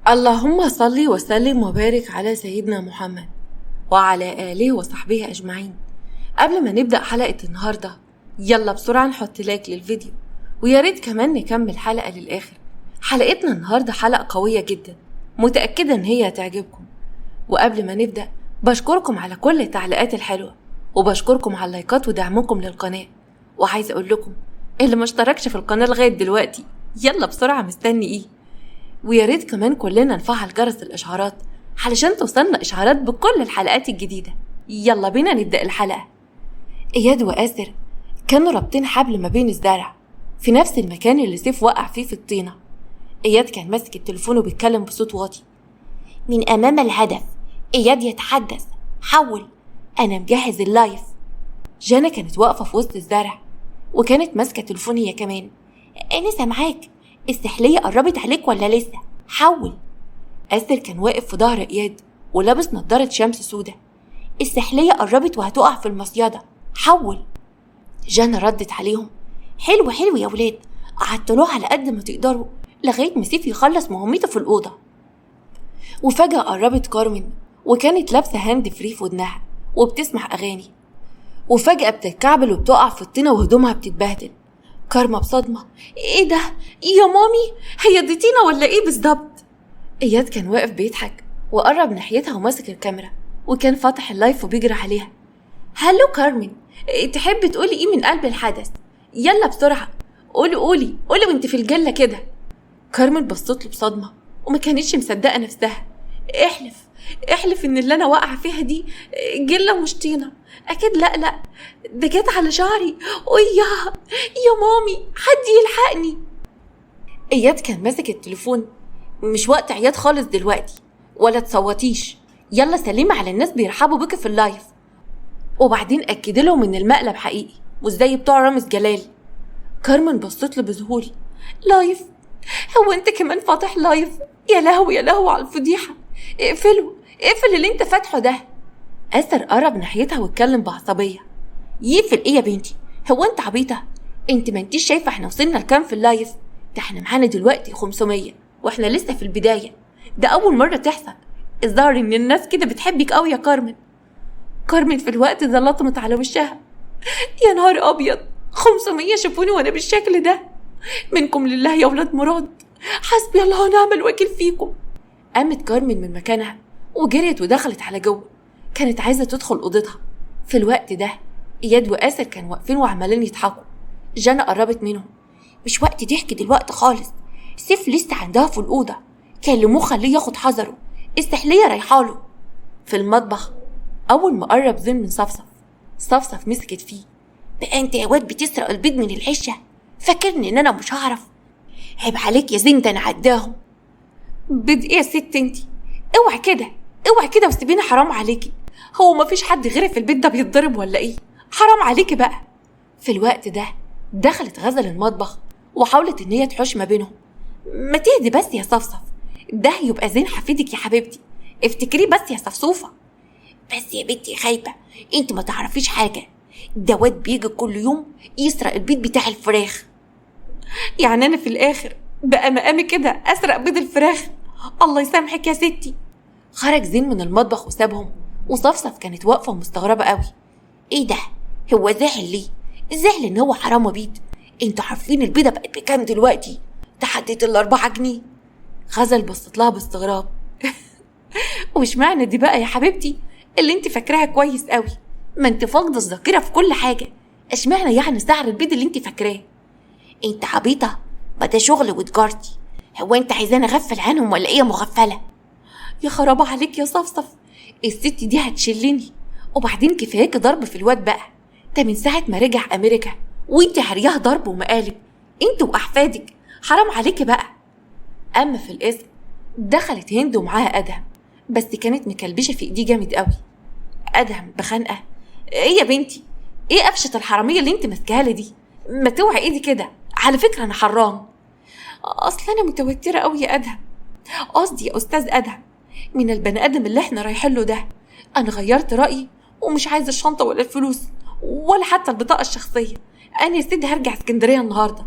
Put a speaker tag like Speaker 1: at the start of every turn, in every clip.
Speaker 1: اللهم صل وسلم وبارك على سيدنا محمد وعلى آله وصحبه أجمعين. قبل ما نبدأ حلقة النهاردة يلا بسرعة نحط لايك للفيديو، وياريت كمان نكمل حلقة للآخر. حلقتنا النهاردة حلقة قوية جدا، متأكدة ان هي هتعجبكم. وقبل ما نبدأ بشكركم على كل التعليقات الحلوة، وبشكركم على اللايكات ودعمكم للقناة. وعايز اقول لكم اللي ما اشتركش في القناة لغاية دلوقتي يلا بسرعة، مستني ايه؟ وياريت كمان كلنا نفعل جرس الإشعارات علشان توصلنا إشعارات بكل الحلقات الجديدة. يلا بينا نبدأ الحلقة. إياد وآسر كانوا رابطين حبل ما بين الزرع في نفس المكان اللي سيف وقع فيه في الطينة. إياد كان ماسك التليفون وبيتكلم بصوت واطي. من أمام الهدف إياد يتحدث، حول، أنا مجهز اللايف. جانا كانت واقفة في وسط الزرع وكانت ماسكة تليفون هي كمان. أنا سامعاك، السحلية قربت عليك ولا لسه؟ حول. آسر كان واقف في ظهر إياد ولابس نضارة شمس سودة. السحلية قربت وهتقع في المصيدة، حول. جانا ردت عليهم، حلو حلو يا ولاد، قعدتلوها على قد ما تقدروا لغاية ما سيف يخلص مهمته في الأوضة. وفجأة قربت كارمن وكانت لابسة هاند فري في ودنها وبتسمع أغاني، وفجأة بتتكعبل وبتقع في الطينة وهدومها بتتبهدل. كارما بصدمة، ايه ده يا مامي، هي دي طينة ولا ايه بالظبط؟ اياد كان واقف بيضحك وقرب ناحيتها وماسك الكاميرا وكان فاتح اللايف وبيجري عليها. هلو كارمن، تحب تقولي ايه من قلب الحدث؟ يلا بسرعة، قولي وانت في الجلة كده. كارمن بصت له بصدمة وما كانتش مصدقة نفسها. احلف ان اللي انا واقعة فيها دي جلة مش طينة، اكيد لا ده جت على شعري. يا مامي حد يلحقني. اياد كان ماسك التليفون. مش وقت عياد خالص دلوقتي، ولا تصوتيش، يلا سلمي على الناس بيرحبوا بك في اللايف، وبعدين اكد لهم ان المقلب حقيقي مش زي بتوع رامز جلال. كارمن بصت له بذهول. لايف؟ هو انت كمان فاتح لايف؟ يا لهوي على الفضيحة، اقفل اللي انت فاتحه ده. آسر قرب ناحيتها واتكلم بعصبية. يقفل ايه يا بنتي؟ هو انت عبيطة؟ انت ما انتيش شايفة احنا وصلنا لكام في اللايف؟ ده احنا معانا دلوقتي 500 واحنا لسه في البداية، ده اول مرة تحصل. الظاهر ان الناس كده بتحبك قوي يا كارمن. كارمن في الوقت ده لطمت على وشها. يا نهار ابيض، 500 شافوني وانا بالشكل ده؟ منكم لله يا ولاد مراد، حسبي الله ونعم الوكيل فيكم. قامت كارمن من مكانها وجريت ودخلت على جوه، كانت عايزة تدخل أوضتها. في الوقت ده إياد وآسر كانوا واقفين وعمالين يضحكوا. جانا قربت منهم. مش وقت ضحك دلوقتي خالص، سيف لسه عندها في الأوضة، كلموه خليه ياخد حذره، السحلية رايحاله. في المطبخ أول ما قرب زين من صفصف مسكت فيه. بقى انت يا واد بتسرق البيض من العشة؟ فاكرني ان انا مش هعرف؟ عيب عليك يا زين، ده انا عداهم. بيض ايه يا ست انتي؟ اوعي كده وسيبيني، حرام عليكي، هو مفيش حد غيري في البيت ده بيتضرب ولا ايه؟ حرام عليكي بقى. في الوقت ده دخلت غزل المطبخ وحاولت ان هي تحوش ما بينهم. ما تهدي بس يا صفصف، ده يبقى زين حفيدك يا حبيبتي، افتكريه بس يا صفصوفة. بس يا بنتي خايبة، انت ما تعرفيش حاجة، ده واد بيجي كل يوم يسرق البيض بتاع الفراخ. يعني انا في الاخر بقى مقامي كده اسرق بيض الفراخ؟ الله يسامحك يا ستي. خرج زين من المطبخ وسابهم، وصفصف كانت واقفة مستغربة قوي. ايه ده، هو زعل ليه؟ زعل ان هو حرام بيض؟ انتوا عارفين البيضة بقت بكام دلوقتي؟ تحديت 4 جنيه. غزل بصت لها باستغراب. وش معنى دي بقى يا حبيبتي اللي انت فاكراها كويس قوي؟ ما انت فاقدة الذاكرة في كل حاجة، اشمعنى يعني سعر البيض اللي انت فاكراه؟ انت عبيطة، ما ده شغل وتجارتي، هو انت عايزاني اغفل عنهم ولا ايه مغفلة؟ يا خرابة عليك يا صفصف، الست دي هتشلني، وبعدين كفاياك ضرب في الواد بقى، ده من ساعة ما رجع امريكا وانت هرياه ضرب ومقالب، انت واحفادك، حرام عليك بقى. اما في الاسم دخلت هند ومعاها ادهم، بس كانت مكلبشة في ايديه جامد قوي. ادهم بخنقة، ايه يا بنتي، ايه قفشة الحرامية اللي انت ماسكاها لي دي؟ ما توعي ايدي كده، على فكرة انا حرام. اصلا انا متوترة قوي يا ادهم، قصدي يا استاذ ادهم، من البني ادم اللي احنا رايحين له ده انا غيرت رايي ومش عايزه الشنطه ولا الفلوس ولا حتى البطاقه الشخصيه. انا يا سيدي هرجع اسكندريه النهارده.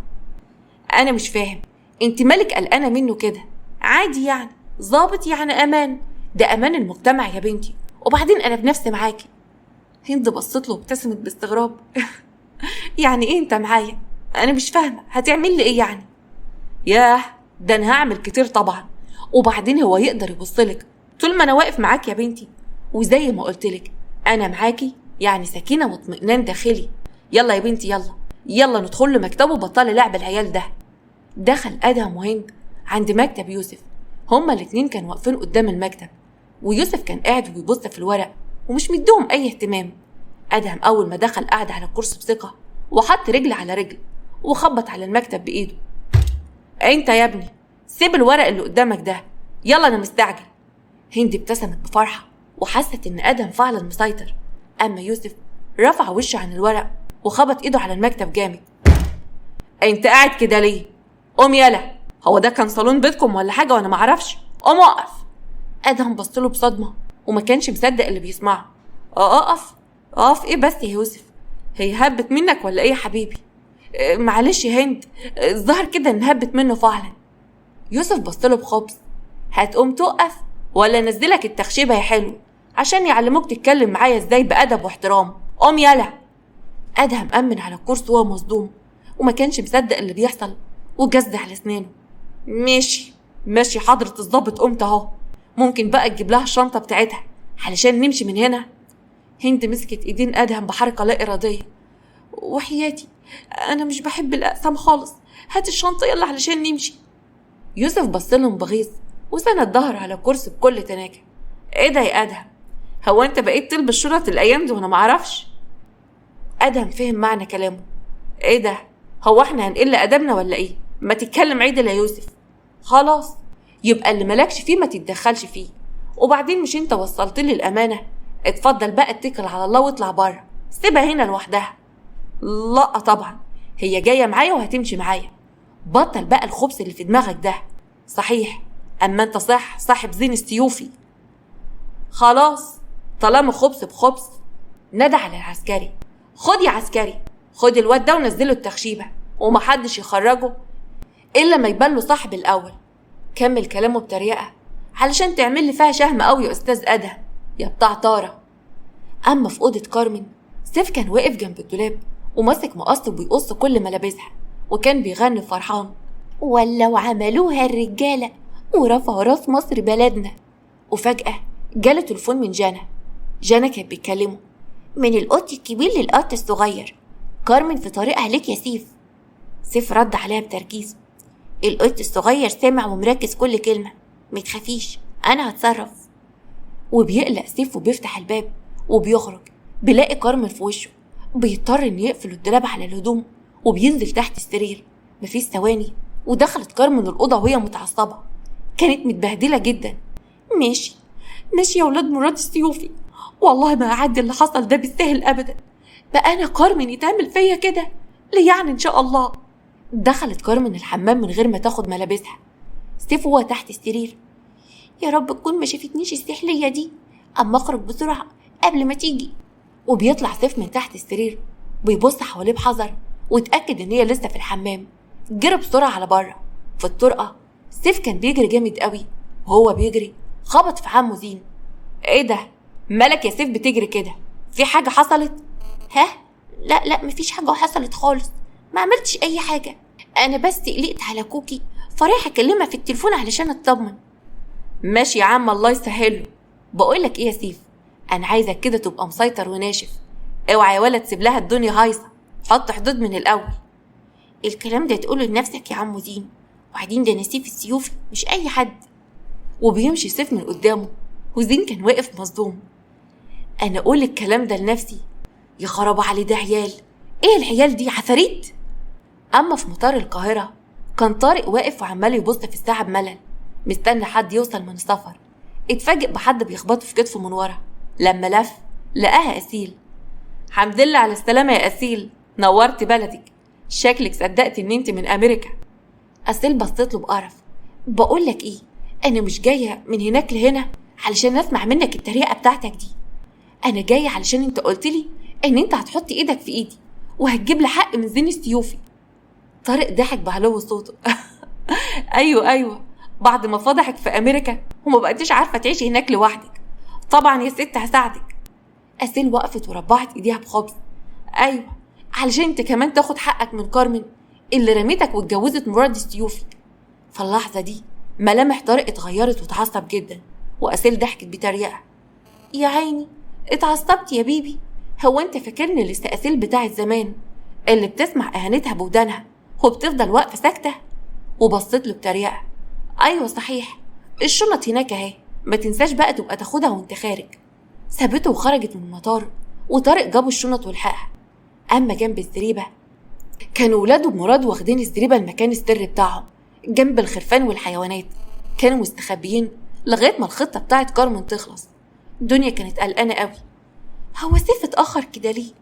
Speaker 1: انا مش فاهم انت مالك قلقانه منه كده؟ عادي يعني، ظابط يعني امان، ده امان المجتمع يا بنتي، وبعدين انا بنفسي معاكي. هند بصت له وابتسمت باستغراب. يعني ايه انت معايا؟ انا مش فاهمه، هتعمل لي ايه يعني؟ ياه، ده انا هعمل كتير طبعا، وبعدين هو يقدر يبصلك طول ما انا واقف معاك يا بنتي؟ وزي ما قلتلك انا معاكي يعني سكينه واطمئنان داخلي. يلا يا بنتي، يلا يلا ندخل له مكتبه وبطلي لعب العيال ده. دخل ادهم وهند عند مكتب يوسف. هما الاتنين كانوا واقفين قدام المكتب، ويوسف كان قاعد وبيبص في الورق ومش مديهم اي اهتمام. ادهم اول ما دخل قعد على الكرسي بثقه وحط رجل على رجل وخبط على المكتب بايده. انت يا ابني سيب الورق اللي قدامك ده، يلا انا مستعجل. هند ابتسمت بفرحه وحست ان ادهم فعلا مسيطر، اما يوسف رفع وشه عن الورق وخبط ايده على المكتب جامد. انت قاعد كده ليه؟ قوم يلا، هو ده كان صالون بيتكم ولا حاجه وانا معرفش؟ قوم اقف. ادهم بصله بصدمه وما كانش مصدق اللي بيسمعه. اقف؟ اقف ايه بس يا يوسف؟ هي هبت منك ولا ايه يا حبيبي؟ معلش يا هند، الظاهر كده ان هبت منه فعلا. يوسف بصله بخبز. هتقوم توقف ولا نزلك التخشيبه يا حلو عشان يعلموك تتكلم معايا ازاي بأدب واحترام؟ قوم يلا. ادهم امن على الكرسي وهو مصدوم وما كانش مصدق اللي بيحصل وجز على اسنانه. ماشي ماشي حضرة الظابط، قمت اهو. ممكن بقى تجيب لها الشنطه بتاعتها علشان نمشي من هنا؟ هند مسكت ايدين ادهم بحركه لا اراديه. وحياتي انا مش بحب الاقسام خالص، هات الشنطه يلا علشان نمشي. يوسف بصلهم بغيظ وسند ظهر على كرسي بكل تناكه. ايه ده يا ادهم؟ هو انت بقيت تلبس شرط الايام دي وانا معرفش؟ ادهم فهم معنى كلامه. ايه ده؟ هو احنا هنقل ادبنا ولا ايه؟ ما تتكلم عدل يا يوسف. خلاص، يبقى اللي مالكش فيه ما تتدخلش فيه، وبعدين مش انت وصلت لي الامانه؟ اتفضل بقى اتكل على الله واطلع بره، سيبها هنا لوحدها. لا طبعا، هي جايه معايا وهتمشي معايا. بطل بقى الخبث اللي في دماغك ده. صحيح اما انت صح صاحب زين السيوفي. خلاص طالما خبث بخبث. ندى على العسكري. خد يا عسكري، خد الواد ده ونزله التخشيبه ومحدش يخرجه الا ما يبان له صاحب الاول. كمل كلامه بطريقه علشان تعمل لي فيها شهم قوي يا استاذ ادهم يا بتاع طاره. اما في اوضه كارمن، سيف كان واقف جنب الدولاب وماسك مقص وبيقص كل ملابسها وكان بيغني فرحان. ولو عملوها الرجاله ورفعوا راس مصر بلدنا. وفجاه جاله تليفون من جانا. جانا كانت بيتكلمه. من القط الكبير للقط الصغير، كارمن في طريقها ليك يا سيف. سيف رد عليها بتركيز. القط الصغير سامع ومركز كل كلمه، متخافيش انا هتصرف. وبيقلق سيف وبيفتح الباب وبيخرج بيلاقي كارمن في وشه. بيضطر انه يقفل الدولاب على الهدوم وبينزل تحت السرير. مفيش ثواني ودخلت كارمن الأوضة وهي متعصبة، كانت متبهدلة جدا. ماشي ماشي يا ولاد مراد السيوفي، والله ما أعدي اللي حصل ده بالسهل أبدا. بقى أنا كارمن يتعمل فيا كده ليه يعني؟ إن شاء الله. دخلت كارمن الحمام من غير ما تاخد ملابسها. سيف هو تحت السرير. يا رب تكون ما شافتنيش السحلية دي، أما أخرج بسرعة قبل ما تيجي. وبيطلع سيف من تحت السرير بيبص حواليه بحذر واتأكد إن هي لسه في الحمام. جرى بسرعة على بره. في الطرقة سيف كان بيجري جامد قوي، وهو بيجري خبط في عمه زين. ايه ده؟ مالك يا سيف بتجري كده؟ في حاجة حصلت؟ ها؟ لا مفيش حاجة حصلت خالص، ما عملتش اي حاجة، انا بس قلقت على كوكي فرايح اكلمها في التليفون علشان اطمن. ماشي يا عم الله يسهله. بقولك ايه يا سيف، انا عايزك كده تبقى مسيطر وناشف، اوعى يا ولد تسيب لها الدنيا هايصة، حط حدود من الاول. الكلام ده تقوله لنفسك يا عم زين، وبعدين ده نسيف السيوفي مش اي حد. وبيمشي سيف من قدامه وزين كان واقف مصدوم. انا اقول الكلام ده لنفسي؟ يا خراب علي، ده عيال، ايه العيال دي عفاريت؟ اما في مطار القاهرة كان طارق واقف وعمال يبص في الساعة بملل مستني حد يوصل من السفر. اتفاجئ بحد بيخبطه في كتفه من ورا. لما لف لقاها أسيل. حمد لله على السلامة يا أسيل، نورت بلدك، شكلك صدقت ان انت من امريكا. أسيل بصيت له بقرف. بقولك ايه، انا مش جاية من هناك لهنا علشان اسمع منك التريقة بتاعتك دي، انا جاية علشان انت قلتلي ان انت هتحط ايدك في ايدي وهتجيب لي حق من زين السيوفي. طارق ضحك بعلو صوته. ايوه بعد ما فضحك في أمريكا وما بقتيش عارفة تعيشي هناك لوحدك. طبعا يا ست هساعدك. أسيل وقفت وربعت إيديها بخبز. أيوة، علشان انت كمان تاخد حقك من كارمن اللي رميتك واتجوزت مراد السيوفي. فاللحظة دي ملامح طارق اتغيرت وتعصب جدا، وأسيل ضحكت بتريقة. يا عيني اتعصبت يا بيبي، هو انت فاكرني لسه أسيل بتاعت زمان اللي بتسمع اهانتها بودانها وبتفضل واقفة ساكتة؟ وبصت له بتريقة. ايوه صحيح، الشنط هناك اهي، ما تنساش بقى تبقى تاخدها وانت خارج. سابته وخرجت من المطار، وطارق جابوا الشنط والحقها. اما جنب الزريبة كانوا ولاد مراد واخدين الزريبة المكان السري بتاعهم جنب الخرفان والحيوانات. كانوا مستخبيين لغاية ما الخطة بتاعت كارمن تخلص. دنيا كانت قلقانة قوي. هو سيف اتأخر كده ليه؟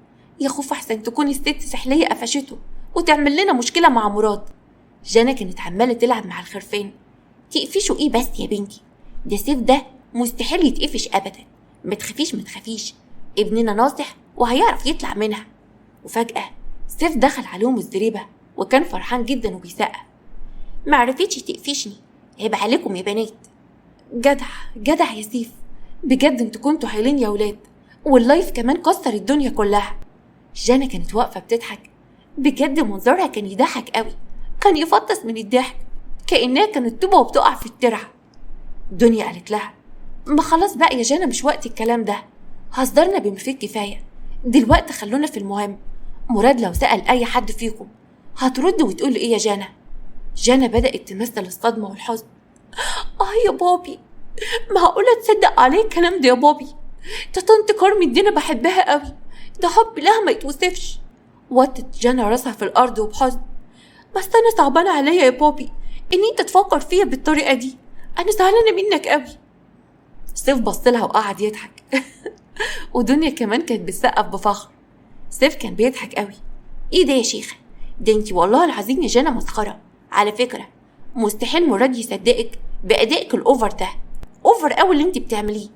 Speaker 1: يا خوف احسن تكون الست سحلية قفشته وتعمل لنا مشكلة مع مراد. جانا كانت عمالة تلعب مع الخرفان. تقفشوا ايه بس يا بنتي؟ ده سيف ده مستحيل يتقفش ابدا. ما تخافيش، ابننا ناصح وهيعرف يطلع منها. وفجأة سيف دخل عليهم الزريبة وكان فرحان جدا وبيسقف. معرفتش تقفشني، عيب عليكم يا بنات. جدع يا سيف، بجد انتوا كنتوا حيلين يا ولاد، واللايف كمان كسر الدنيا كلها. جانا كانت واقفة بتضحك، بجد منظرها كان يضحك قوي، كان يفطس من الضحك كأنها كانت طوبة وبتقع في الترعة. دنيا قالت لها ما خلاص بقى يا جانا، مش وقت الكلام ده، هزرنا بما فيه الكفاية، دلوقتي خلونا في المهم. مراد لو سأل أي حد فيكم هترد وتقول له إيه يا جانا؟ جانا بدأت تمثل الصدمة والحزن. يا بابي، معقولة تصدق عليه الكلام ده يا بابي؟ ده طنط كارمن دي أنا بحبها قوي، ده حب لها ما يتوصفش. وطت جانا راسها في الأرض وبحزن. بس أنا صعبانة عليا يا بابي إن أنت تفكر فيا بالطريقة دي، أنا زعلانة منك قوي. سيف بصلها وقعد يضحك. ودنيا كمان كانت بتسقف بفخر. سيف كان بيضحك قوي. ايه ده يا شيخة؟ ده انتي والله العظيم يا جانا مسخرة. على فكرة مستحيل مراد يصدقك بأدائك الأوفر ده، أوفر قوي اللي انتي بتعمليه.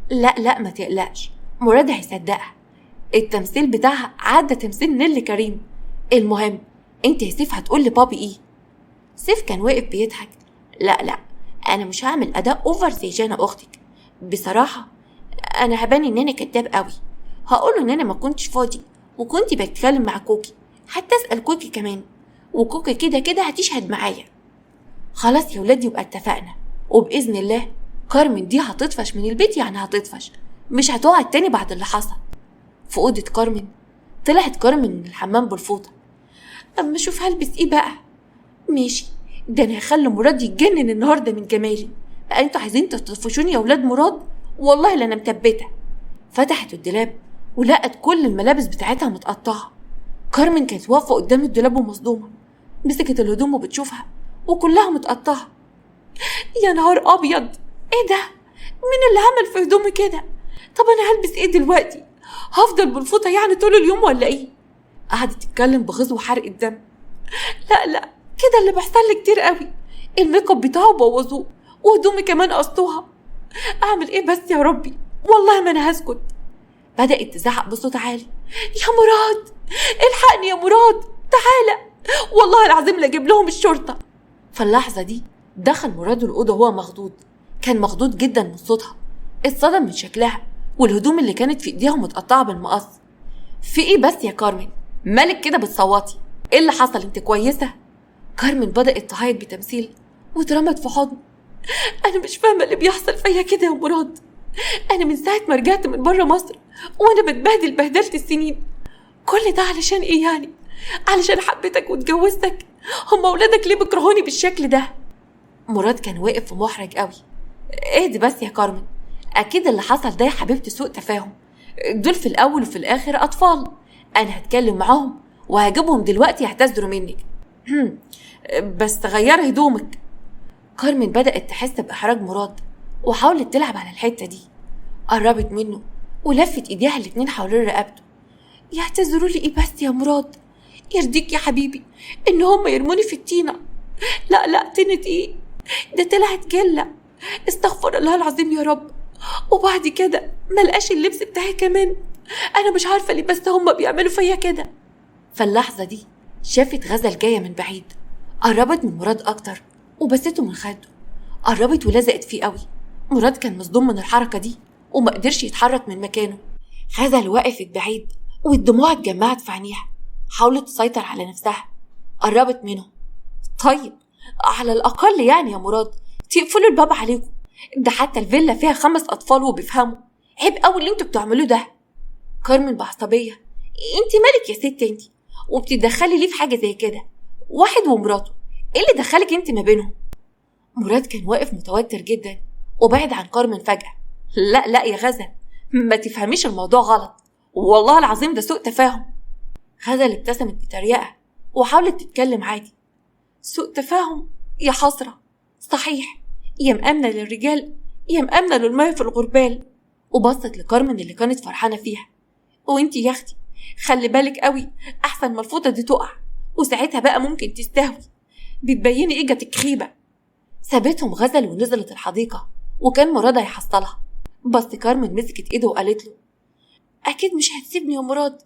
Speaker 1: لا ما تقلقش، مراد هيصدقها. التمثيل بتاعها عدى تمثيل نيللي كريم. المهم انت يا سيف هتقول لبابي ايه؟ سيف كان واقف بيضحك. لا انا مش هعمل اداء اوفر زي جانا اختك. بصراحة انا هبان ان انا كداب قوي. هقوله ان انا ما كنتش فاضي وكنت بتكلم مع كوكي، حتى اسأل كوكي كمان، وكوكي كده هتشهد معايا. خلاص يا ولادي يبقى اتفقنا، وبإذن الله كارمن دي هتطفش من البيت، يعني هتطفش مش هتقعد تاني بعد اللي حصل. في أوضة كارمن طلعت كارمن من الحمام بالفوطة. أما شوف هلبس ايه بقى. ماشي، ده انا هخلي مراد يتجنن النهارده من جمالي. انتوا عايزين تطفشوني يا ولاد مراد؟ والله لا انا مثبته. فتحت الدولاب ولقت كل الملابس بتاعتها متقطعه. كارمن كانت واقفه قدام الدولاب ومصدومه، مسكت الهدوم وبتشوفها وكلها متقطعه. يا نهار ابيض، ايه ده؟ مين اللي عمل في هدومي كده؟ طب انا هلبس ايه دلوقتي؟ هفضل بالفوطه يعني طول اليوم ولا ايه؟ قعدت تتكلم بغيظ وحرق الدم. لا كده اللي بيحصل لي كتير قوي، الميك اب بتاعه بوظوه وهدومي كمان قصتوها. اعمل ايه بس يا ربي؟ والله ما انا هسكت. بدأت تزعق بصوت عالي. يا مراد الحقني يا مراد، تعالى والله العظيم لا اجيب لهم الشرطة. فاللحظة دي دخل مراد الأوضة وهو مخضوض، كان مخضوض جدا من صوتها، اتصدم من شكلها والهدوم اللي كانت في ايديها متقطعة بالمقص. في ايه بس يا كارمن؟ مالك كده بتصوتي؟ ايه اللي حصل؟ انت كويسة؟ كارمن بدأت تعيط بتمثيل واترمت في حضن. انا مش فاهمة اللي بيحصل فيا كده يا مراد، انا من ساعة ما رجعت من بره مصر وانا بتبهدل بهدلت السنين. كل ده علشان ايه يعني؟ علشان حبيتك واتجوزتك؟ هم اولادك ليه بيكرهوني بالشكل ده؟ مراد كان واقف ومحرج قوي. اهدي بس يا كارمن، اكيد اللي حصل ده يا حبيبتي سوء تفاهم، دول في الاول وفي الاخر اطفال، انا هتكلم معاهم وهجيبهم دلوقتي يعتذروا منك. بس غيري هدومك. كارمن بدأت تحس بإحراج مراد وحاولت تلعب على الحتة دي. قربت منه ولفت ايديها الاتنين حوالين رقبته. يعتذروا لي ايه بس يا مراد؟ يرضيك يا حبيبي ان هم يرموني في الطينة؟ لا طينة ايه؟ ده طلعت جلة، استغفر الله العظيم يا رب. وبعد كده ملقاش اللبس بتاعي كمان، انا مش عارفة ليه بس هم بيعملوا فيا كده. فاللحظة دي شافت غزل جاية من بعيد، قربت من مراد اكتر وبسته من خده. قربت ولزقت فيه قوي. مراد كان مصدوم من الحركة دي وما قدرش يتحرك من مكانه. غزل وقفت بعيد والدموع اتجمعت في عينيها. حاولت تسيطر على نفسها. قربت منه. طيب على الأقل يعني يا مراد تقفلوا الباب عليكم، ده حتى الفيلا فيها 5 أطفال وبيفهموا. عيب قوي اللي انتوا بتعملوه ده. كارمن بعصبية. انت مالك يا ست انت وبتدخلي ليه في حاجة زي كده؟ واحد ومراته، ايه اللي دخلك انت ما بينهم؟ مراد كان واقف متوتر جدا وبعد عن كارمن فجأة. لا يا غزل، ما تفهميش الموضوع غلط، والله العظيم ده سوء تفاهم. غزل ابتسمت بتريقة وحاولت تتكلم عادي. سوء تفاهم يا حسرة، صحيح، يا مأمنة للرجال يا مأمنة للمية في الغربال. وبصت لكارمن اللي كانت فرحانة فيها. وانتي يا اختي خلي بالك قوي احسن ما الفوطة دي تقع، وساعتها بقى ممكن تستهوي، بتبيني اجتك خيبة. سابتهم غزل ونزلت الحديقة وكان مراد هيحصلها، بس كارمن مسكت ايده وقالت له اكيد مش هتسيبني يا مراد،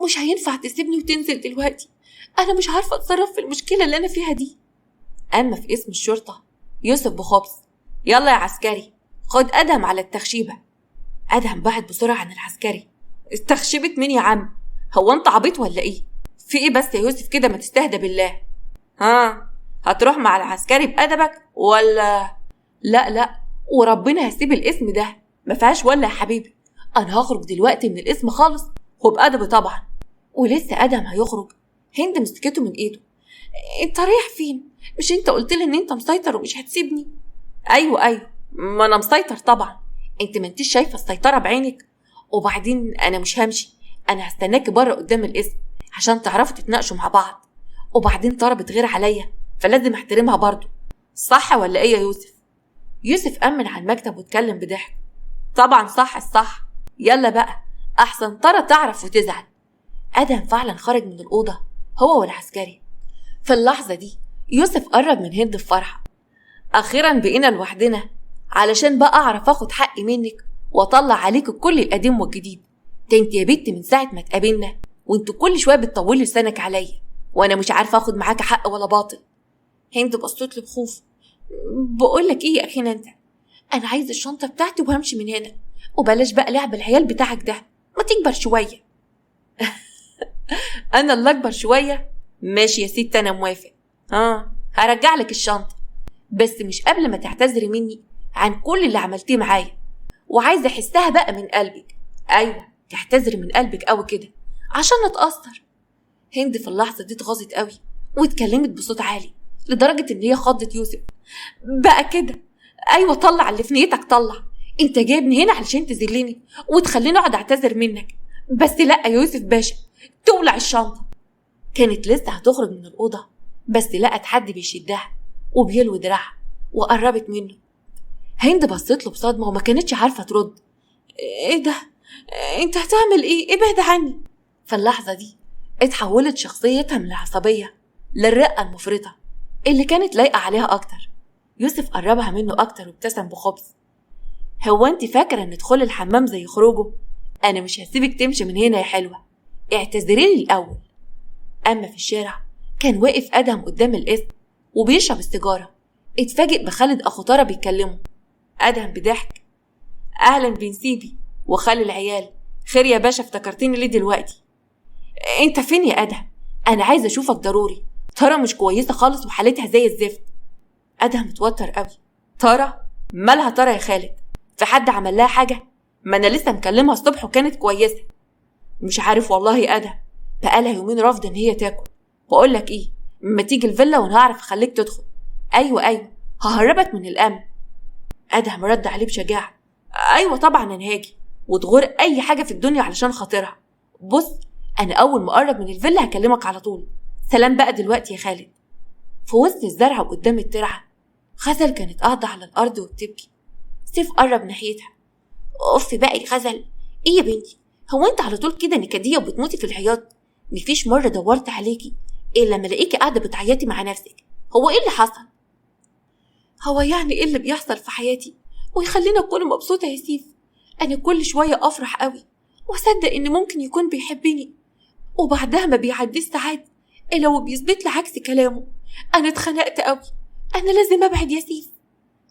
Speaker 1: مش هينفع تسيبني وتنزل دلوقتي، انا مش عارفة اتصرف في المشكلة اللي انا فيها دي. اما في اسم الشرطة يوسف بخبز. يلا يا عسكري خد ادهم على التخشيبة. ادهم بعد بسرعة عن العسكري. استخشبت مين يا عم؟ هو انت عبيط ولا ايه؟ في ايه بس يا يوسف كده، ما تستهدى بالله. هتروح مع العسكري بأدبك ولا؟ لا وربنا هسيب الاسم ده، ما فيهاش ولا يا حبيبي. انا هخرج دلوقتي من الاسم خالص وبأدبي طبعا. ولسه ادهم هيخرج هند مسكته من ايده. انت رايح فين؟ مش انت قلت لي ان انت مسيطر ومش هتسيبني؟ ايوه ما انا مسيطر طبعا، انت ما انتش شايفه السيطره بعينك. وبعدين انا مش همشي، انا هستناكي بره قدام الاسم عشان تعرفوا تتناقشوا مع بعض. وبعدين طارة بتغير عليا فلازم احترمها برضو، صح ولا ايه يا يوسف؟ يوسف أمن على المكتب واتكلم بضحك. طبعا صح الصح، يلا بقى احسن طارة تعرف وتزعل. ادهم فعلا خرج من الأوضة هو والعسكري. في اللحظة دي يوسف قرب من هند بفرحة. اخيرا بقينا لوحدنا علشان بقى اعرف اخد حقي منك واطلع عليك كل القديم والجديد. ده انت يا بنت من ساعة ما اتقابلنا وانتوا كل شوية بتطولي لسانك عليا وانا مش عارفة اخد معاك حق ولا باطل. هند بصت لي بخوف. بقول لك ايه يا اخينا انت، انا عايزة الشنطة بتاعتي وهمشي من هنا، وبلاش بقى لعب العيال بتاعك ده، ما تكبر شوية. انا اللي اكبر شوية؟ ماشي يا ست انا موافق. هرجع لك الشنطة بس مش قبل ما تعتذري مني عن كل اللي عملتيه معايا، وعايزة احسها بقى من قلبك. ايوه تعتذري من قلبك قوي كده عشان اتأثر. هند في اللحظة دي اتغاظت قوي واتكلمت بصوت عالي لدرجة ان هي خضت يوسف. بقى كده؟ ايوه طلع اللي في نيتك طلع، انت جايبني هنا علشان تذلني وتخليني اقعد اعتذر منك. بس لا يا يوسف باشا، تولع الشنطة. كانت لسه هتخرج من الأوضة بس لقت حد بيشدها وبيلوي دراعها وقربت منه. هند بصت له بصدمة وما كانتش عارفة ترد. ايه ده؟ انت هتعمل ايه؟ ابعد عني. في اللحظة دي اتحولت شخصيتها من العصبية للرقة المفرطة اللي كانت لايقة عليها أكتر. يوسف قربها منه أكتر وابتسم بخبز. هو انت فاكرة ان دخول الحمام زي خروجه؟ أنا مش هسيبك تمشي من هنا يا حلوة، اعتذريلي الأول. أما في الشارع كان واقف أدهم قدام القسم وبيشرب السيجارة. اتفاجئ بخالد أخو طارة بيتكلمه. أدهم بضحك. أهلا بنسيبي وخلي العيال. خير يا باشا، افتكرتني ليه دلوقتي؟ انت فين يا أدهم؟ أنا عايزة أشوفك ضروري، تارة مش كويسة خالص وحالتها زي الزفت. أدهم اتوتر قوي. تارة؟ مالها تارة يا خالد؟ في حد عمل لها حاجة؟ ما أنا لسه مكلمها الصبح وكانت كويسة. مش عارف والله يا أدهم، بقالها يومين رافضة إن هي تاكل. بقولك إيه، ما تيجي الفيلا وأنا هعرف أخليك تدخل. أيوة ههربك من الأمن. أدهم رد عليه بشجاعة. أيوة طبعا أنا هاجي وتغور أي حاجة في الدنيا علشان خاطرها. بص أنا أول ما أقرب من الفيلا هكلمك على طول. سلام بقى دلوقتي يا خالد. في وسط الزرع وقدام الترعة غزل كانت قاعدة على الأرض وبتبكي. سيف قرب ناحيتها. أوف بقى يا غزل، إيه يا بنتي؟ هو أنت على طول كده نكدية وبتموتي في العياط؟ مفيش مرة دورت عليكي إلا لما لقيكي قاعدة بتعيطي مع نفسك. هو إيه اللي حصل؟ هو يعني إيه اللي بيحصل في حياتي ويخليني أكون مبسوطة يا سيف؟ أنا كل شوية أفرح قوي وأصدق إن ممكن يكون بيحبني، وبعدها ما بيعديش ساعات إلا وبيثبت لي عكس كلامه. أنا اتخنقت قوي، انا لازم ابعد يا سيف.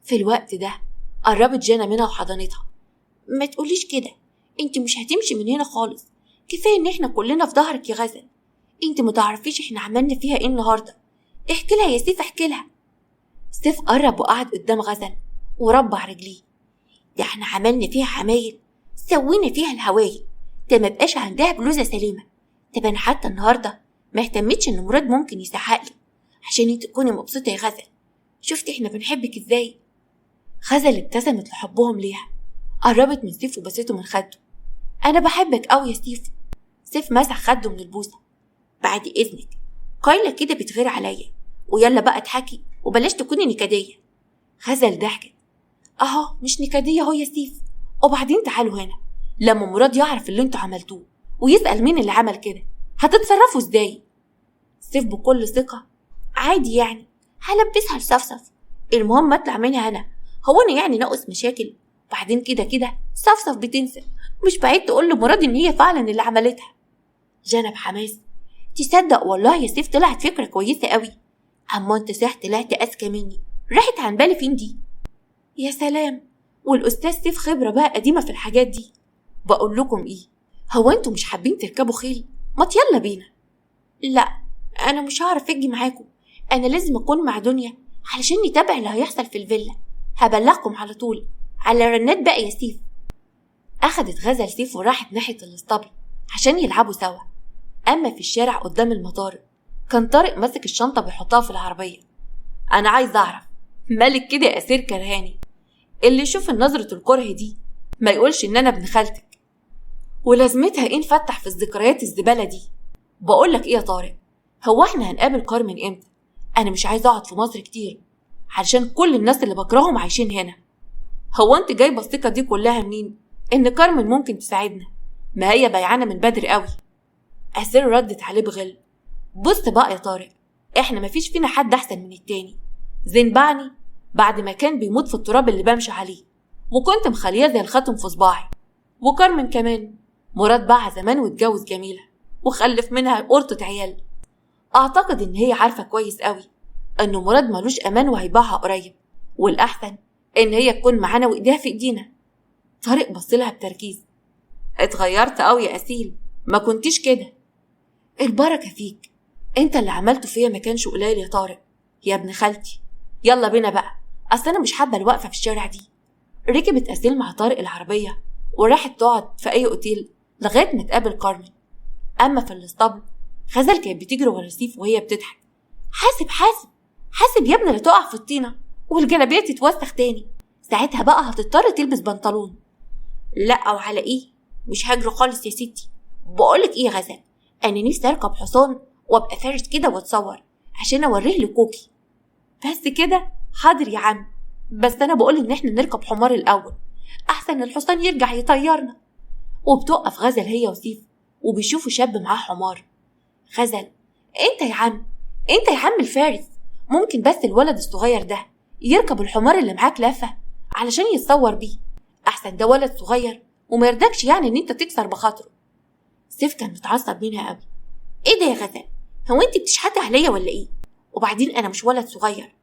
Speaker 1: في الوقت ده قربت جانا منها وحضنتها. ما تقوليش كده، انت مش هتمشي من هنا خالص. كفايه ان احنا كلنا في ظهرك يا غزل. انت متعرفيش احنا عملنا فيها ايه النهارده. احكي لها يا سيف، احكي لها. سيف قرب وقعد قدام غزل وربع رجليه. ده احنا عملنا فيها عمايل، سوينا فيها الهوايل، ده ما بقاش عندها بلوزه سليمه. طب انا حتى النهارده ما اهتمتش ان مراد ممكن يسحق لي عشان انت تكوني مبسوطه يا غزل. شفتي احنا بنحبك ازاي؟ غزل ابتسمت لحبهم ليها، قربت من سيف وبسته من خده. انا بحبك قوي يا سيف. سيف مسح خده من البوسه. بعد اذنك، قايله كده بتغير عليا، ويلا بقى اضحكي وبلاش تكوني نكديه. غزل ضحكت. اهو مش نكديه اهو يا سيف. وبعدين تعالوا هنا، لما مراد يعرف اللي انتوا عملتوه ويسأل مين اللي عمل كده هتتصرفوا ازاي؟ سيف بكل ثقة. عادي يعني، هلبسها لصفصف، المهم اطلع منها انا. هو انا يعني ناقص مشاكل؟ بعدين كده كده صفصف بتنسى، مش بعيد تقول لمراد ان هي فعلا اللي عملتها. جانا بحماس. تصدق والله يا سيف طلعت فكرة كويسة قوي. اما انت صح طلعت اذكى مني، راحت عن بالي فين دي. يا سلام، والاستاذ سيف خبرة بقى قديمة في الحاجات دي. بقول لكم ايه، هو انتوا مش حابين تركبوا خيل؟ ما يلا بينا. لا، انا مش هعرف اجي معاكم، انا لازم اكون مع دنيا علشان نتابع اللي هيحصل في الفيلا. هبلغكم على طول، على رنات بقى يا سيف. اخدت غزل سيف وراحت ناحية الاسطبل عشان يلعبوا سوا. اما في الشارع قدام المطار كان طارق ماسك الشنطة بيحطها في العربية. انا عايز اعرف مالك كده يا اسير كرهاني؟ اللي يشوف نظرة الكره دي ما يقولش ان انا ابن خالتك. ولازمتها ايه نفتح في الذكريات الزبالة دي؟ بقولك ايه يا طارق، هو احنا هنقابل كارمن امتى؟ انا مش عايز اقعد في مصر كتير علشان كل الناس اللي بكرههم عايشين هنا. هو انت جايبه الثقة دي كلها منين ان كارمن ممكن تساعدنا؟ ما هي بيعانة من بدري قوي. أسير ردت عليه بغل. بص بقى يا طارق، احنا مفيش فينا حد احسن من التاني. زين باعني بعد ما كان بيموت في التراب اللي بمشي عليه، وكنت مخليه زي الخاتم في صباعي. وكارمن كمان، مراد باعها زمان واتجوز جميلة وخلف منها قرطة عيال. اعتقد ان هي عارفة كويس قوي انه مراد ملوش امان وهيباعها قريب، والاحسن ان هي تكون معانا وايديها في ايدينا. طارق بصلها بتركيز. اتغيرت قوي يا اسيل، ما كنتيش كده. البركة فيك، انت اللي عملته فيا ما كانش قليل يا طارق يا ابن خالتي. يلا بينا بقى، اصل انا مش حابة الوقفة في الشارع دي. ركبت أسيل مع طارق العربية وراحت تقعد في أي أوتيل لغاية ما تقابل كارمن. أما في الاسطبل غزل كانت بتجري ورا سيف وهي بتضحك. حاسب حاسب حاسب يا ابني لا تقع في الطينة والجلابية تتوسخ تاني، ساعتها بقى هتضطر تلبس بنطلون. لا وعلى ايه، مش هجري خالص يا ستي. بقولك ايه يا غزل، انا نفسي اركب حصان وابقى فارس كده واتصور عشان اوريه لكوكي. بس كده؟ حاضر يا عم، بس انا بقول ان احنا نركب حمار الاول احسن الحصان يرجع يطيرنا. وبتقف غزل هي وسيف وبيشوفوا شاب معاه حمار. غزل، انت يا عم الفارس، ممكن بس الولد الصغير ده يركب الحمار اللي معاك لفة علشان يتصور بيه؟ احسن ده ولد صغير وما يرضكش يعني ان انت تكسر بخاطره. سيف كان متعصب منها قوي. ايه ده يا غزل، هو انت بتشحتي عليا ولا ايه؟ وبعدين انا مش ولد صغير.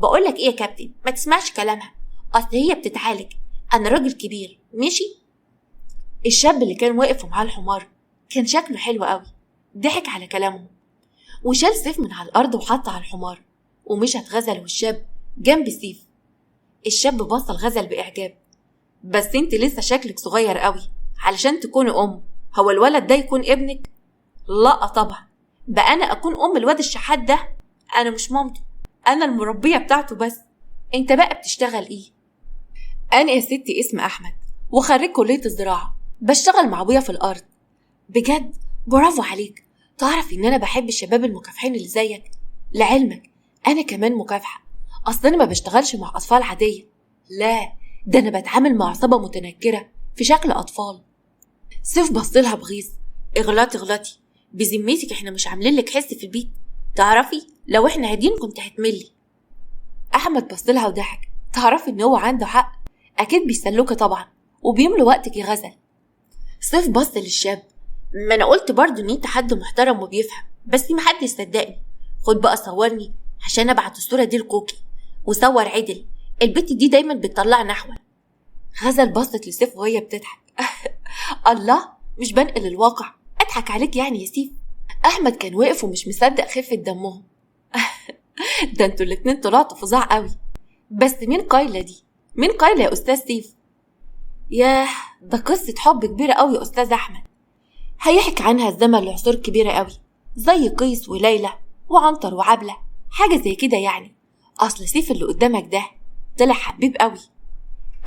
Speaker 1: بقولك ايه يا كابتن، ما تسمعش كلامها، اصل هي بتتعالج، انا راجل كبير ماشي. الشاب اللي كان واقف معاه الحمار كان شكله حلو قوي، ضحك على كلامهم وشال سيف من على الارض وحطه على الحمار، ومشت غزل والشاب جنب سيف. الشاب بص لغزل باعجاب. بس انت لسه شكلك صغير قوي علشان تكوني ام، هو الولد ده يكون ابنك؟ لا طبعا، بقى انا اكون ام الواد الشحات ده؟ انا مش مامته، انا المربيه بتاعته بس. انت بقى بتشتغل ايه؟ انا يا ستي اسمي احمد وخريج كليه الزراعه، بشتغل مع ابويا في الارض. بجد؟ برافو عليك. تعرف ان انا بحب الشباب المكافحين اللي زيك. لعلمك انا كمان مكافحه، اصل انا ما بشتغلش مع اطفال عاديه، لا ده انا بتعامل مع عصابه متنكره في شكل اطفال. سيف بصلها بغيظ. اغلطي بذمتك، احنا مش عاملين لك حس في البيت؟ تعرفي لو احنا هادين كنت هتملي. احمد بصلها وضحك. تعرفي ان هو عنده حق، اكيد بيسلوكي طبعا وبيملوا وقتك يا غزل. سيف بص للشاب. ما انا قلت برضو ان انت حد محترم وبيفهم، بس ما حد يصدقني. خد بقى صورني عشان ابعت الصوره دي لكوكي وصور عدل، البت دي دايما بتطلع نحوه. غزل بصت لسيف وهي بتضحك. الله، مش بنقل الواقع، اضحك عليك يعني يا سيف. احمد كان واقف ومش مصدق خفة دمهم. ده انتوا الاتنين طلعتوا فظاع قوي. بس مين قايلة دي؟ مين قايلة يا استاذ سيف؟ ياه، ده قصة حب كبيرة قوي يا استاذ احمد، هيحكي عنها الزمن لعصور كبيرة قوي، زي قيس وليلى وعنتر وعبلة، حاجة زي كده يعني. اصل سيف اللي قدامك ده طلع حبيب قوي.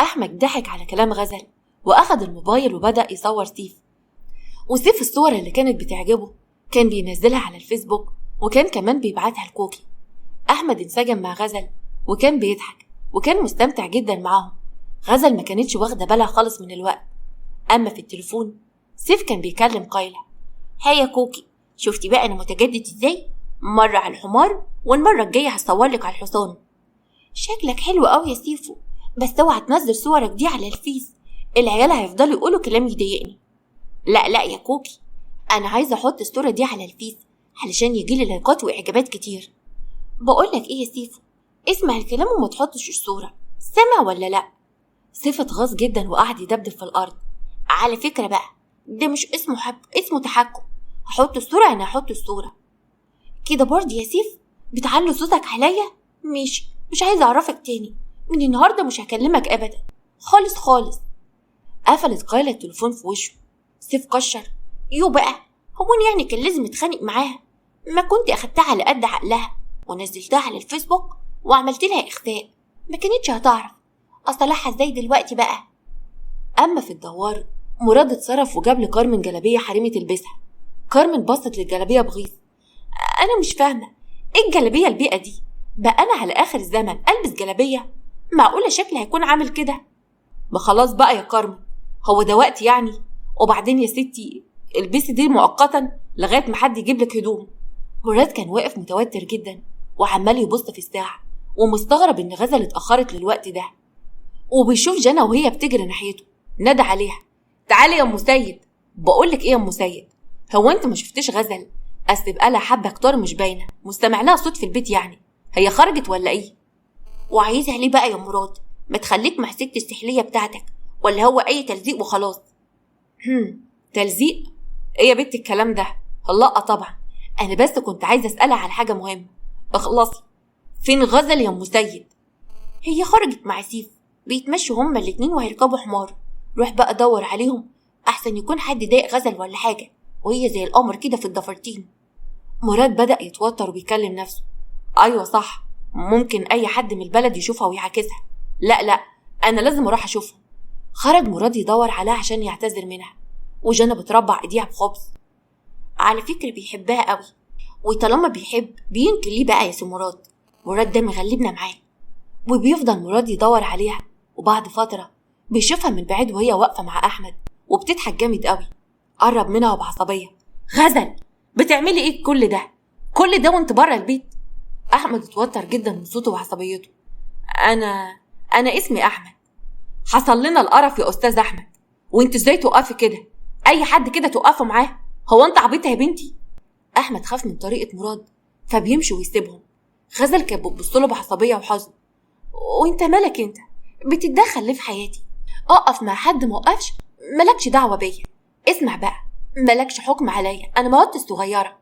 Speaker 1: احمد ضحك على كلام غزل واخد الموبايل وبدأ يصور سيف. وسيف الصور اللي كانت بتعجبه كان بينزلها على الفيسبوك، وكان كمان بيبعتها لكوكي. احمد انسجم مع غزل وكان بيضحك وكان مستمتع جدا معاهم. غزل ما كانتش واخده بالها خالص من الوقت. اما في التليفون سيف كان بيكلم قايلة. هيا يا كوكي، شفتي بقى انا متجدد ازاي؟ مرة على الحمار والمرة الجاية هصورلك على الحصان. شكلك حلو قوي يا سيفو، بس اوعى تنزل صورك دي على الفيس، العيال هيفضلوا يقولوا كلام يضايقني. لا يا كوكي، انا عايزه احط الصوره دي على الفيس علشان يجيلي لايكات واعجابات كتير. بقولك ايه يا سيفو، اسمع الكلام وما تحطش الصوره، سمع ولا لا؟ سيف اتغاظ جدا وقعد يدبدب في الارض. على فكره بقى، ده مش اسمه حب، اسمه تحكم. هحط الصوره، انا هحط الصوره كده برضه يا سيف؟ بتعلي صوتك عليا؟ مش عايزه اعرفك تاني، من النهارده مش هكلمك ابدا، خالص خالص. قفلت قايلة التليفون في وشه. سيف قشر. يو بقى، هو يعني كان لازم اتخانق معاها؟ ما كنت اخدتها على قد عقلها ونزلتها على الفيسبوك وعملت لها اخفاء، ما كانتش هتعرف اصلحها ازاي دلوقتي بقى. اما في الدوار مراد اتصرف وجاب لكارمن جلابيه حريمي تلبسها. كارمن بصت للجلابيه بغيظ. انا مش فاهمه ايه الجلابيه البيئه دي؟ بقى انا على اخر الزمن البس جلابيه؟ معقوله شكلي هيكون عامل كده؟ ما خلاص بقى يا كارمن، هو ده وقت يعني؟ وبعدين يا ستي البسي دي مؤقتا لغايه ما حد يجيب لك هدوم. مراد كان واقف متوتر جدا وعمال يبص في الساعه ومستغرب ان غزل اتاخرت للوقت ده، وبيشوف جنى وهي بتجري ناحيته. نادى عليها. تعالي يا ام سيد. بقولك ايه يا ام سيد، هو انت ما شفتش غزل؟ اصل بقالها حبه كتار مش باينه، مستمع لها صوت في البيت يعني، هي خرجت ولا ايه؟ وعايزها ليه بقى يا مراد؟ ما تخليك مع ست السحليه بتاعتك، ولا هو اي تلزيق وخلاص؟ تلزيق ايه يا بنت الكلام ده؟ لا طبعا، انا بس كنت عايزه اسالها على حاجه مهمه. اخلصي. فين غزل يا ام سيد؟ هي خرجت مع سيف، بيتمشوا هما الاتنين وهيركبوا حمار. روح بقى دور عليهم، احسن يكون حد ضايق غزل ولا حاجه، وهي زي القمر كده في الضفرتين. مراد بدأ يتوتر وبيكلم نفسه. ايوه صح، ممكن اي حد من البلد يشوفها ويعاكسها. لا انا لازم اروح اشوفها. خرج مراد يدور عليها عشان يعتذر منها، وجنى بتربع ايديها بخبز. على فكرة بيحبها قوي، وطالما بيحب بينكر ليه بقى يا سي مراد؟ مراد ده مغلبنا معاه. وبيفضل مراد يدور عليها، وبعد فترة بيشوفها من بعيد وهي واقفة مع أحمد وبتضحك جامد قوي. قرب منها بعصبية. غزل، بتعملي ايه كل ده وانت بره البيت؟ أحمد اتوتر جدا من صوته وعصبيته. أنا اسمي أحمد. حصل لنا القرف يا أستاذ أحمد، وانت ازاي توقفي كده؟ أي حد كده توقفه معاه؟ هو انت عبيطة يا بنتي؟ أحمد خاف من طريقة مراد فبيمشي ويسيبهم. غزل كانت بتبصله بعصبية وحزن. وانت مالك انت؟ بتتدخل ليه في حياتي؟ اقف مع حد موقفش، مالكش دعوة بيا. اسمع بقى، مالكش حكم عليا، انا موت صغيرة.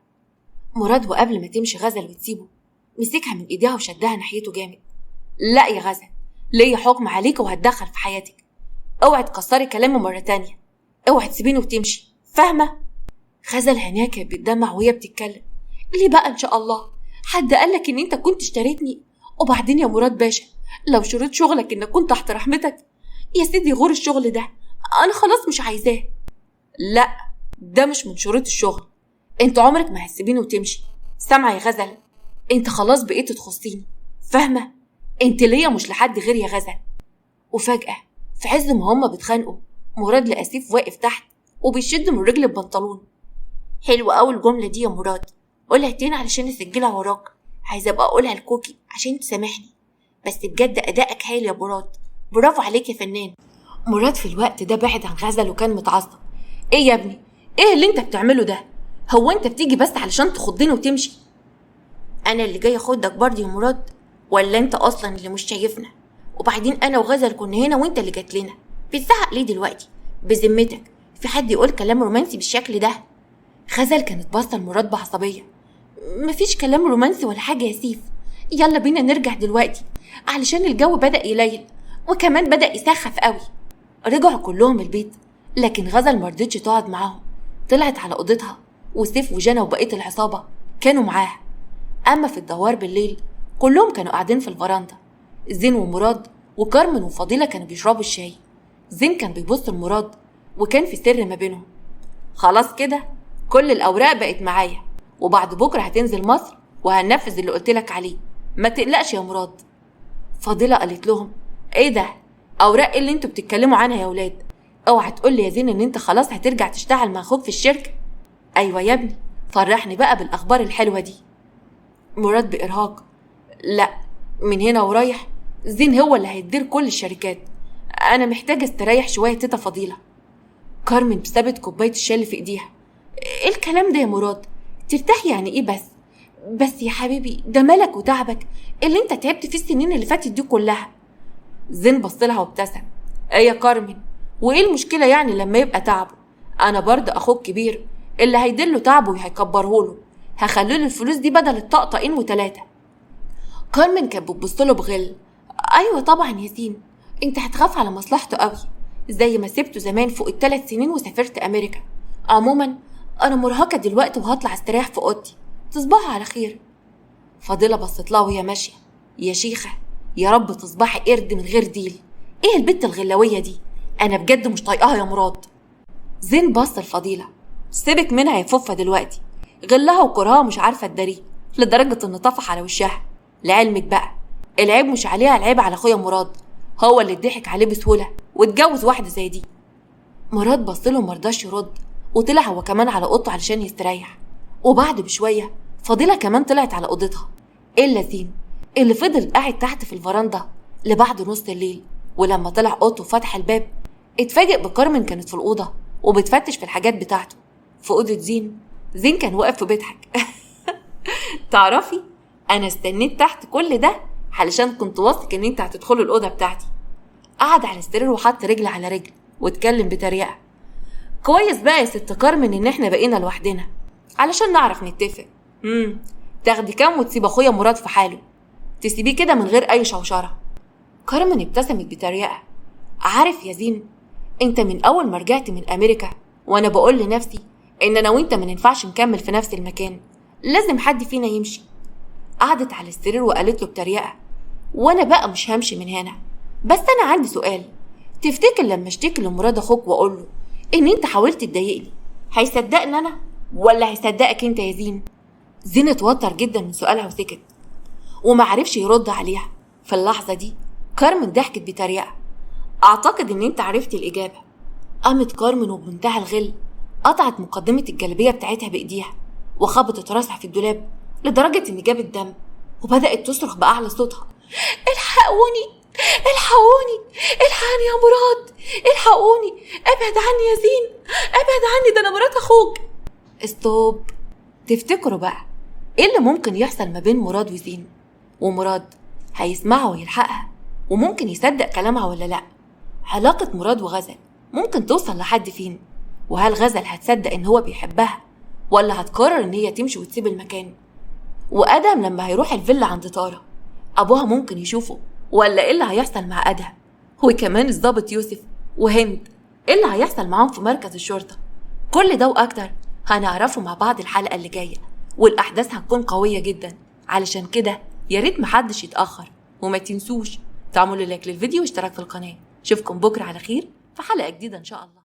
Speaker 1: مراد وقبل ما تمشي غزل وتسيبه مسكها من ايديها وشدها ناحيته جامد. لا يا غزل، ليا حكم عليك وهتدخل في حياتك. اوعي تكسري كلامي مرة تانية، اوعي تسيبيني وتمشي، فاهمة؟ غزل عينيها كانت بتدمع وهي بتتكلم. ليه بقى ان شاء الله؟ حد قالك ان انت كنت اشتريتني؟ وبعدين يا مراد باشا، لو شريط شغلك انك كنت تحت رحمتك يا سيدي غور الشغل ده، انا خلاص مش عايزاه. لا، ده مش من شروط الشغل، انت عمرك ما هتسيبيني وتمشي. سامعه يا غزل؟ انت خلاص بقيت تخصيني، فاهمه؟ انت ليا مش لحد غير يا غزل. وفجأة في عز ما هما بيتخانقوا مراد لقى سيف واقف تحت وبيشد من رجل البنطلون. حلوة أوي الجملة دي يا مراد، قولها تاني علشان اسجلها وراك، عايزة ابقى اقولها لكوكي عشان تسامحني. بس بجد ادائك هايل يا مراد، برافو عليك يا فنان. مراد في الوقت ده بعد عن غزل وكان متعصب. ايه يا ابني، ايه اللي انت بتعمله ده؟ هو انت بتيجي بس علشان تخضني وتمشي؟ انا اللي جاي اخدك برضه يا مراد، ولا انت اصلا اللي مش شايفنا؟ وبعدين انا وغزل كنا هنا وانت اللي جات لنا، بتزعق ليه دلوقتي؟ بذمتك في حد يقول كلام رومانسي بالشكل ده؟ غزل كانت باصه لمراد بعصبيه. مفيش كلام رومانسي ولا حاجه يا سيف، يلا بينا نرجع دلوقتي علشان الجو بدأ يليل وكمان بدأ يسخف قوي. رجعوا كلهم البيت، لكن غزل مرضتش تقعد معاهم، طلعت على اوضتها، وسيف وجنى وبقيه العصابه كانوا معاها. اما في الدوار بالليل كلهم كانوا قاعدين في الفراندا. زين ومراد وكارمن وفضيله كانوا بيشربوا الشاي. زين كان بيبص لمراد وكان في سر ما بينهم. خلاص كده كل الاوراق بقت معايا، وبعد بكره هتنزل مصر وهننفذ اللي قلتلك عليه، ما تقلقش يا مراد. فضيله قالت لهم ايه ده؟ اوراق ايه اللي انتوا بتتكلموا عنها يا ولاد؟ اوعى تقول لي يا زين ان انت خلاص هترجع تشتغل مع اخوك في الشركه. ايوه يا ابني، فرحني بقى بالاخبار الحلوه دي. مراد بارهاق: لا، من هنا ورايح زين هو اللي هيدير كل الشركات، انا محتاجه استريح شويه تيتا فضيله. كارمن سابت كوبايه الشاي اللي في ايديها: ايه الكلام ده يا مراد؟ ترتاح يعني ايه بس يا حبيبي، ده ملك وتعبك اللي انت تعبت فيه السنين اللي فاتت دي كلها. زين بصلها وابتسم: ايه يا كارمن، وايه المشكله يعني لما يبقى تعبه؟ انا برضه اخوك كبير، اللي هيدله تعبه هيكبرهوله، هخليله الفلوس دي بدل الطقطقين وتلاته. كارمن كانت بتبصله بغل: ايوه طبعا يا زين، انت هتخاف على مصلحته قوي زي ما سبته زمان فوق ال3 سنين وسافرت امريكا. عموما انا مرهقه دلوقتي وهطلع استريح في اوضتي، تصبحوا على خير. فضيله بصت لها وهي ماشيه: يا شيخه يا رب تصبحي قرد من غير ديل، ايه البت الغلاويه دي؟ انا بجد مش طايقاها يا مراد. زين بص الفضيله: سيبك منها يا فوفه دلوقتي، غلها وكرهها مش عارفه تداريه لدرجه ان طفح على وشها. لعلمك بقى العيب مش عليها، العيب على اخويا مراد، هو اللي اتضحك عليه بسهوله واتجوز واحده زي دي. مراد بصله ومرضاش يرد، وطلع هو كمان على اوضته علشان يستريح. وبعد بشويه فضيله كمان طلعت على اوضتها، الا زين اللي فضل قاعد تحت في الفرندا لبعد نص الليل. ولما طلع اوضته وفتح الباب اتفاجئ بكارمن كانت في الاوضه وبتفتش في الحاجات بتاعته. في اوضه زين كان واقف وبيضحك. تعرفي انا استنيت تحت كل ده علشان كنت واثق ان انت هتدخلوا الاوضه بتاعتي. قعد على السرير وحط رجل على رجل واتكلم بتريقه: كويس بقى يا ست كارمن ان احنا بقينا لوحدنا علشان نعرف نتفق. تاخدي كام وتسيب اخويا مراد في حاله، تسيبيه كده من غير اي شوشره. كارمن ابتسمت بتريقه: عارف يا زين، انت من اول ما رجعت من امريكا وانا بقول لنفسي ان انا وانت ما ننفعش نكمل في نفس المكان، لازم حد فينا يمشي. قعدت على السرير وقالت له بتريقه: وانا بقى مش همشي من هنا، بس انا عندي سؤال، تفتكر لما اشتكي لمراد اخوك واقول له ان انت حاولت تضايقني هيصدقني انا ولا هيصدقك انت يا زين؟ زين اتوتر جدا من سؤالها وسكت ومعرفش يرد عليها. في اللحظه دي كارمن ضحكت بتريقه: اعتقد ان انت عرفت الاجابه. قامت كارمن وبمنتهى الغل قطعت مقدمه الجلابيه بتاعتها بايديها وخبطت راسها في الدولاب لدرجه ان جابت دم، وبدات تصرخ باعلى صوتها: الحقوني الحقوني الحقني يا مراد، الحقوني، ابعد عني يا زين، ابعد عني، ده انا مرات اخوك. استوب. تفتكروا بقى ايه اللي ممكن يحصل ما بين مراد وزين؟ ومراد هيسمعها ويلحقها وممكن يصدق كلامها ولا لا؟ علاقة مراد وغزل ممكن توصل لحد فين؟ وهل غزل هتصدق ان هو بيحبها ولا هتقرر ان هي تمشي وتسيب المكان؟ وادم لما هيروح الفيلا عند طارة ابوها ممكن يشوفه ولا ايه اللي هيحصل مع ادهم؟ وكمان الضابط يوسف وهند ايه اللي هيحصل معاهم في مركز الشرطة؟ كل ده واكتر هنعرفه مع بعض الحلقة اللي جاية، والاحداث هتكون قوية جدا، علشان كده يا ريت محدش يتأخر. وما تنسوش تعملوا لايك للفيديو واشتراك في القناة. اشوفكم بكرة على خير في حلقة جديدة ان شاء الله.